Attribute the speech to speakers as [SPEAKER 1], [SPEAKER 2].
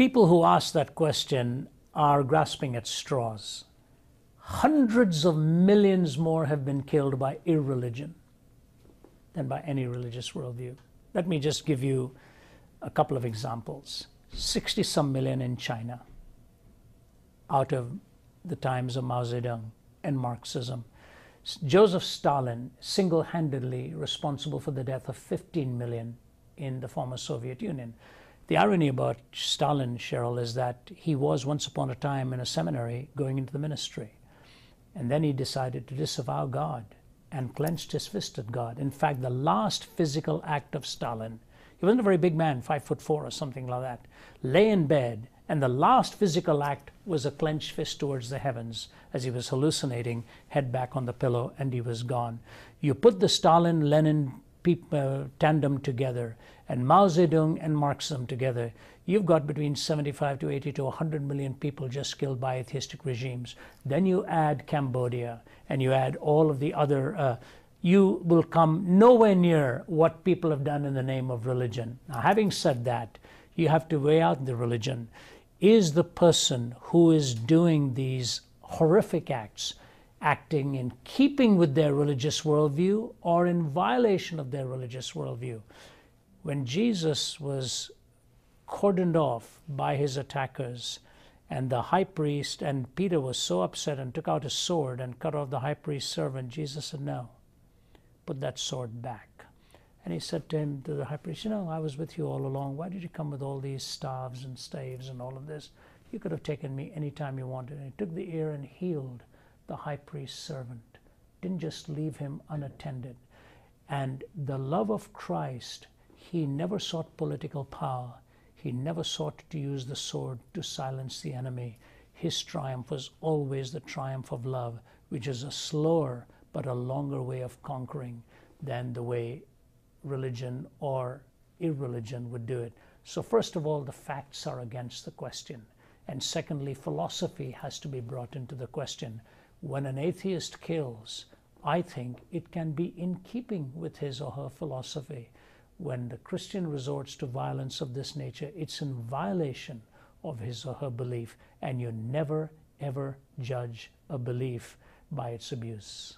[SPEAKER 1] people who ask that question are grasping at straws. Hundreds of millions more have been killed by irreligion than by any religious worldview. Let me just give you a couple of examples. 60-some million in China out of the times of Mao Zedong and Marxism. Joseph Stalin, single-handedly responsible for the death of 15 million in the former Soviet Union. The irony about Stalin, Cheryl, is that he was once upon a time in a seminary going into the ministry. And then he decided to disavow God and clenched his fist at God. In fact, the last physical act of Stalin, he wasn't a very big man, 5'4" or something like that, lay in bed, and the last physical act was a clenched fist towards the heavens as he was hallucinating, head back on the pillow, and he was gone. You put the Stalin-Lenin tandem together and Mao Zedong and Marxism together, you've got between 75 to 80 to 100 million people just killed by atheistic regimes. Then you add Cambodia and you add all of the other, you will come nowhere near what people have done in the name of religion. Now, having said that, you have to weigh out the religion. Is the person who is doing these horrific acts acting in keeping with their religious worldview or in violation of their religious worldview? When Jesus was cordoned off by his attackers and the high priest, and Peter was so upset and took out a sword and cut off the high priest's servant, Jesus said, no, put that sword back. And he said to him, to the high priest, you know, I was with you all along. Why did you come with all these staves and staves and all of this? You could have taken me any time you wanted. And he took the ear and healed the high priest's servant. Didn't just leave him unattended. And the love of Christ, he never sought political power. He never sought to use the sword to silence the enemy. His triumph was always the triumph of love, which is a slower but a longer way of conquering than the way religion or irreligion would do it. So first of all, the facts are against the question. And secondly, philosophy has to be brought into the question. When an atheist kills, I think it can be in keeping with his or her philosophy. When the Christian resorts to violence of this nature, it's in violation of his or her belief, and you never, ever judge a belief by its abuse.